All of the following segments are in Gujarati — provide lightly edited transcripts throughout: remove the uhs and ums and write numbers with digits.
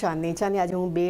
ચાંદની આજે હું બે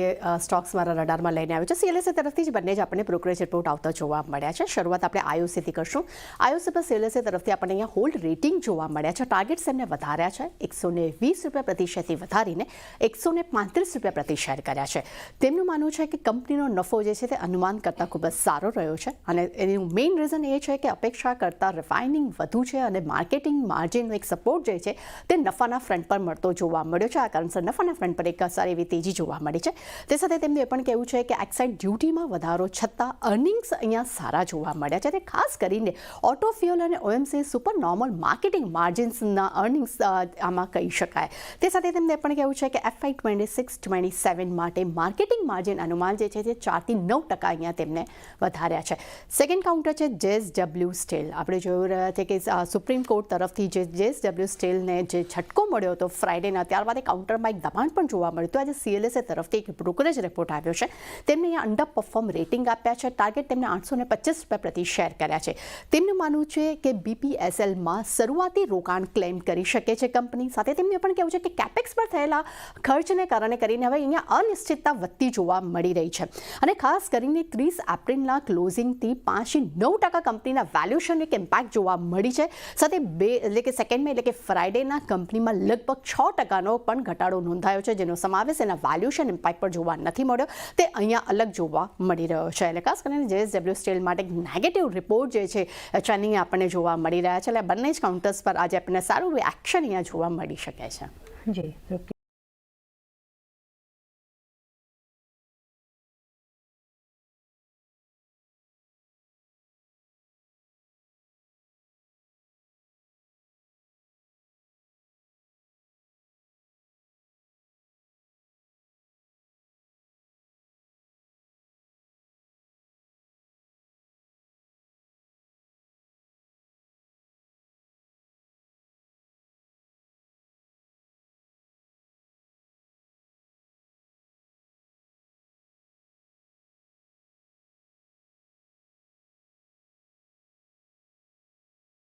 સ્ટોક્સ મારા રડારમાં લઈને આવ્યો છું. CLSA તરફથી જ બંને જ આપણને બ્રોકરેજ રિપોર્ટ આવતા જોવા મળ્યા છે. શરૂઆત આપણે IOCથી કરશું. IOC પર CLSA તરફથી આપણને અહીંયા હોલ્ડ રેટિંગ જોવા મળ્યા છે. ટાર્ગેટ્સ એમને વધાર્યા છે, ₹120 પ્રતિ શેરથી વધારીને ₹135 પ્રતિ શેર કર્યા છે. તેમનું માનવું છે કે કંપનીનો નફો જે છે તે અનુમાન કરતાં ખૂબ જ સારો રહ્યો છે અને એનું મેઇન રીઝન એ છે કે અપેક્ષા કરતાં રિફાઇનિંગ વધુ છે અને માર્કેટિંગ માર્જિનનો એક સપોર્ટ જે છે તે નફાના ફ્રન્ટ પર મળતો જોવા મળ્યો છે. આ કારણસર નફાના ફ્રન્ટ પર એક સારી એવી તેજી જોવા મળી છે. તે સાથે તેમનું એ પણ કહેવું છે કે એક્સાઇઝ ડ્યુટીમાં વધારો છતાં અર્નિંગ્સ અહીંયા સારા જોવા મળ્યા છે. તે ખાસ કરીને ઓટો ફ્યુઅલ અને OMC સુપર નોર્મલ માર્કેટિંગ માર્જિન્સના અર્નિંગ્સ આમાં કહી શકાય. તે સાથે તેમને પણ કહેવું છે કે FY 26-27 માટે માર્કેટિંગ માર્જિન અનુમાન જે છે તે 4 થી 9% અહીંયા તેમને વધાર્યા છે. સેકન્ડ કાઉન્ટર છે JSW સ્ટીલ. આપણે જોઈ રહ્યા છે કે સુપ્રીમ કોર્ટ તરફથી જે JSW સ્ટીલને જે ઝટકો મળ્યો હતો ફ્રાઇડેના, ત્યારબાદ એ કાઉન્ટરમાં એક દબાણ પણ જોવા મળ્યું. તો આજે CLSA તરફથી એક બ્રોકરેજ રિપોર્ટ આવ્યો છે. તેમને અહીંયા અંડર પરફોર્મ રેટિંગ આપ્યા છે. ટાર્ગેટ તેમને ₹825 પ્રતિ શેર કર્યા છે. તેમનું માનવું છે કે BPSLમાં શરૂઆતી રોકાણ ક્લેમ કરી શકે છે કંપની. સાથે તેમનું પણ કહેવું છે કે કેપેક્સ પર થયેલા ખર્ચને કારણે કરીને હવે અહીંયા અનિશ્ચિતતા વધતી જોવા મળી રહી છે અને ખાસ કરીને 30 એપ્રિલના ક્લોઝિંગથી 5-9% કંપનીના વેલ્યુએશન એક ઇમ્પેક્ટ જોવા મળી છે. સાથે એટલે કે સેકન્ડમાં એટલે કે ફ્રાઇડેના કંપનીમાં લગભગ 6%નો પણ ઘટાડો નોંધાયો છે, જેનો સમાવેશ એના વેલ્યુએશન ઇમ્પેક્ટ પર જોવા નથી મળ્યો. તે અહીંયા અલગ જોવા મળી રહ્યો છે. એટલે ખાસ કરીને JSW સ્ટીલ માટે નેગેટિવ રિપોર્ટ જે છે ચેનિંગ આપણને જોવા મળી રહ્યા છે. એટલે બંને જ કાઉન્ટર્સ પર આજે આપણને સારું એક્શન અહીંયા જોવા મળી શકે છે. જી, ઓકે.